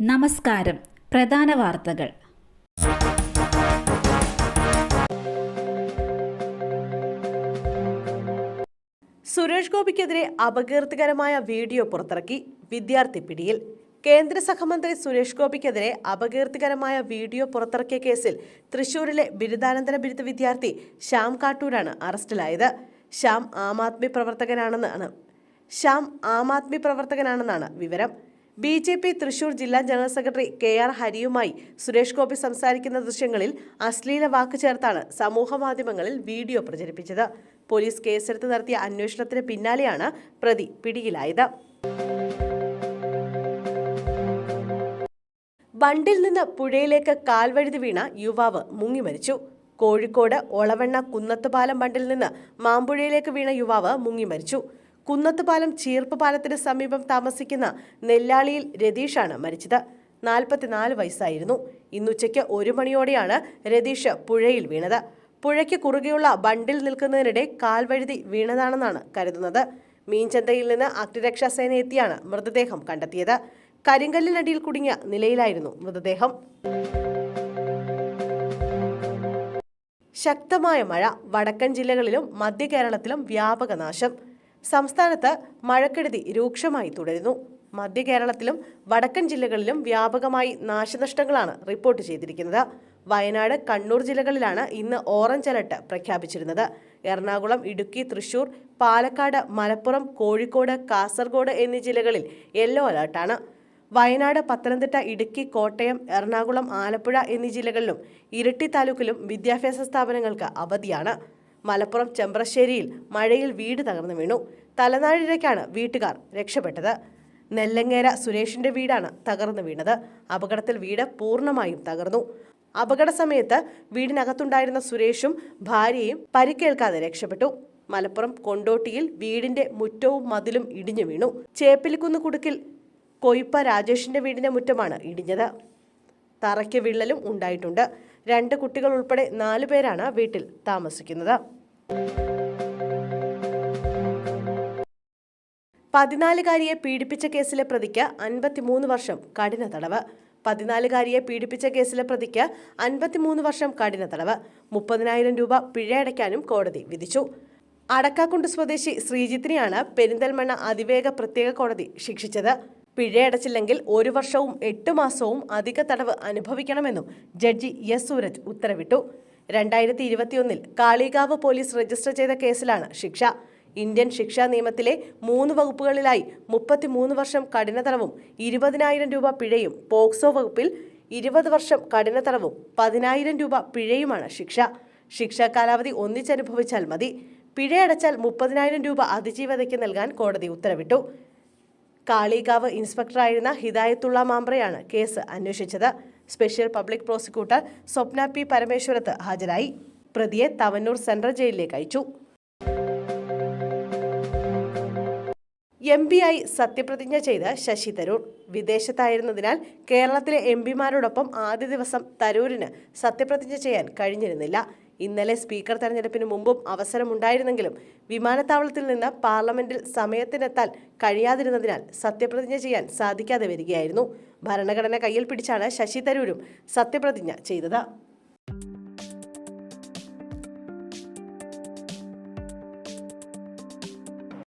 നമസ്കാരം. പ്രധാന വാർത്തകൾ. സുരേഷ് ഗോപിക്കെതിരെ അപകീർത്തികരമായ വീഡിയോ പുറത്തിറക്കി. വിദ്യാർത്ഥി പിടിയിൽ. കേന്ദ്ര സഹമന്ത്രി സുരേഷ് ഗോപിക്കെതിരെ അപകീർത്തികരമായ വീഡിയോ പുറത്തിറക്കിയ കേസിൽ തൃശൂരിലെ ബിരുദാനന്തര ബിരുദ വിദ്യാർത്ഥി ശ്യാം കാട്ടൂരാണ് അറസ്റ്റിലായത്. ശ്യാം ആം ആദ്മി പ്രവർത്തകനാണെന്നാണ് വിവരം. BJP തൃശൂർ ജില്ലാ ജനറൽ സെക്രട്ടറി KR ഹരിയുമായി സുരേഷ് ഗോപി സംസാരിക്കുന്ന ദൃശ്യങ്ങളിൽ അശ്ലീല വാക്ക് ചേർത്താണ് സമൂഹമാധ്യമങ്ങളിൽ വീഡിയോ പ്രചരിപ്പിച്ചത്. പോലീസ് കേസെടുത്ത് നടത്തിയ അന്വേഷണത്തിന് പിന്നാലെയാണ് പ്രതി പിടിയിലായത്. ബണ്ടിൽ നിന്ന് പുഴയിലേക്ക് കാൽവഴുതി വീണ യുവാവ് മുങ്ങി മരിച്ചു. കോഴിക്കോട് ഒളവണ്ണ കുന്നത്തുപാലം ബണ്ടിൽ നിന്ന് മാമ്പുഴയിലേക്ക് വീണ യുവാവ് മുങ്ങി മരിച്ചു. കുന്നത്തുപാലം ചീർപ്പ് പാലത്തിന് സമീപം താമസിക്കുന്ന നെല്ലാളിയിൽ രതീഷാണ് മരിച്ചത്. 44 വയസ്സായിരുന്നു. ഇന്നുച്ചയ്ക്ക് 1 മണിയോടെയാണ് രതീഷ് പുഴയിൽ വീണത്. പുഴയ്ക്ക് കുറുകെയുള്ള ബണ്ടിൽ നിൽക്കുന്നതിനിടെ കാൽവഴുതി വീണതാണെന്നാണ് കരുതുന്നത്. മീൻചന്തയിൽ നിന്ന് അഗ്നിരക്ഷാസേന എത്തിയാണ് മൃതദേഹം കണ്ടെത്തിയത്. കരിങ്കല്ലിനടിയിൽ കുടുങ്ങിയ നിലയിലായിരുന്നു മൃതദേഹം. ശക്തമായ മഴ. വടക്കൻ ജില്ലകളിലും മധ്യ കേരളത്തിലും വ്യാപക നാശം. സംസ്ഥാനത്ത് മഴക്കെടുതി രൂക്ഷമായി തുടരുന്നു. മധ്യ കേരളത്തിലും വടക്കൻ ജില്ലകളിലും വ്യാപകമായി നാശനഷ്ടങ്ങളാണ് റിപ്പോർട്ട് ചെയ്തിരിക്കുന്നത്. വയനാട്, കണ്ണൂർ ജില്ലകളിലാണ് ഇന്ന് ഓറഞ്ച് അലർട്ട് പ്രഖ്യാപിച്ചിരുന്നത്. എറണാകുളം, ഇടുക്കി, തൃശൂർ, പാലക്കാട്, മലപ്പുറം, കോഴിക്കോട്, കാസർഗോഡ് എന്നീ ജില്ലകളിൽ യെല്ലോ അലർട്ടാണ്. വയനാട്, പത്തനംതിട്ട, ഇടുക്കി, കോട്ടയം, എറണാകുളം, ആലപ്പുഴ എന്നീ ജില്ലകളിലും ഇരിട്ടി താലൂക്കിലും വിദ്യാഭ്യാസ സ്ഥാപനങ്ങൾക്ക് അവധിയാണ്. മലപ്പുറം ചെമ്പ്രശ്ശേരിയിൽ മഴയിൽ വീട് തകർന്നു വീണു. തലനാഴിഴയ്ക്കാണ് വീട്ടുകാർ രക്ഷപ്പെട്ടത്. നെല്ലങ്ങേര സുരേഷിന്റെ വീടാണ് തകർന്നു വീണത്. അപകടത്തിൽ വീട് പൂർണ്ണമായും തകർന്നു. അപകട സമയത്ത് വീടിനകത്തുണ്ടായിരുന്ന സുരേഷും ഭാര്യയും പരിക്കേൽക്കാതെ രക്ഷപ്പെട്ടു. മലപ്പുറം കൊണ്ടോട്ടിയിൽ വീടിന്റെ മുറ്റവും മതിലും ഇടിഞ്ഞു വീണു. ചേപ്പിലിക്കുന്ന് കുടുക്കിൽ കൊയ്പ്പ രാജേഷിന്റെ വീടിന്റെ മുറ്റമാണ് ഇടിഞ്ഞത്. തറയ്ക്ക് വിള്ളലും ഉണ്ടായിട്ടുണ്ട്. 2 കുട്ടികൾ ഉൾപ്പെടെ 4 പേരാണ് വീട്ടിൽ താമസിക്കുന്നത്. 14-കാരിയെ പീഡിപ്പിച്ച കേസിലെ പ്രതിക്ക് 53 വർഷം കഠിന തടവ്. 14-കാരിയെ പീഡിപ്പിച്ച കേസിലെ പ്രതിക്ക് 53 വർഷം കഠിന തടവ്. 30,000 രൂപ പിഴയടയ്ക്കാനും കോടതി വിധിച്ചു. അടക്കാക്കുണ്ട് സ്വദേശി ശ്രീജിത്തിനെയാണ് പെരിന്തൽമണ്ണ അതിവേഗ പ്രത്യേക കോടതി ശിക്ഷിച്ചത്. പിഴയടച്ചില്ലെങ്കിൽ 1 വർഷവും 8 മാസവും അധിക തടവ് അനുഭവിക്കണമെന്നും ജഡ്ജി S. സൂരജ് ഉത്തരവിട്ടു. 2021 കാളികാവ് പോലീസ് രജിസ്റ്റർ ചെയ്ത കേസിലാണ് ശിക്ഷ. ഇന്ത്യൻ ശിക്ഷാ നിയമത്തിലെ 3 വകുപ്പുകളിലായി 33 വർഷം കഠിന തടവും 20,000 രൂപ പിഴയും, പോക്സോ വകുപ്പിൽ 20 വർഷം കഠിന തടവും 10,000 രൂപ പിഴയുമാണ് ശിക്ഷ. ശിക്ഷാ കാലാവധി ഒന്നിച്ചനുഭവിച്ചാൽ മതി. പിഴയടച്ചാൽ 30,000 രൂപ അതിജീവതയ്ക്ക് നൽകാൻ കോടതി ഉത്തരവിട്ടു. കാളികാവ് ഇൻസ്പെക്ടറായിരുന്ന ഹിദായത്തുള്ള മാമ്പ്രയാണ് കേസ് അന്വേഷിച്ചത്. Special public prosecutor Swapna P. Parameswarath ഹാജരായി. പ്രതിയെ തവന്നൂർ സെൻട്രൽ ജയിലിലേക്ക് അയച്ചു. MP ആയി സത്യപ്രതിജ്ഞ ചെയ്ത് ശശി തരൂർ. വിദേശത്തായിരുന്നതിനാൽ കേരളത്തിലെ MPമാരോടൊപ്പം ആദ്യ ദിവസം തരൂരിന് സത്യപ്രതിജ്ഞ ചെയ്യാൻ കഴിഞ്ഞിരുന്നില്ല. ഇന്നലെ സ്പീക്കർ തെരഞ്ഞെടുപ്പിന് മുമ്പും അവസരമുണ്ടായിരുന്നെങ്കിലും വിമാനത്താവളത്തിൽ നിന്ന് പാർലമെന്റിൽ സമയത്തിനെത്താൻ കഴിയാതിരുന്നതിനാൽ സത്യപ്രതിജ്ഞ ചെയ്യാൻ സാധിക്കാതെ വരികയായിരുന്നു. ഭരണഘടന കയ്യിൽ പിടിച്ചാണ് ശശി തരൂരും സത്യപ്രതിജ്ഞ ചെയ്തത്.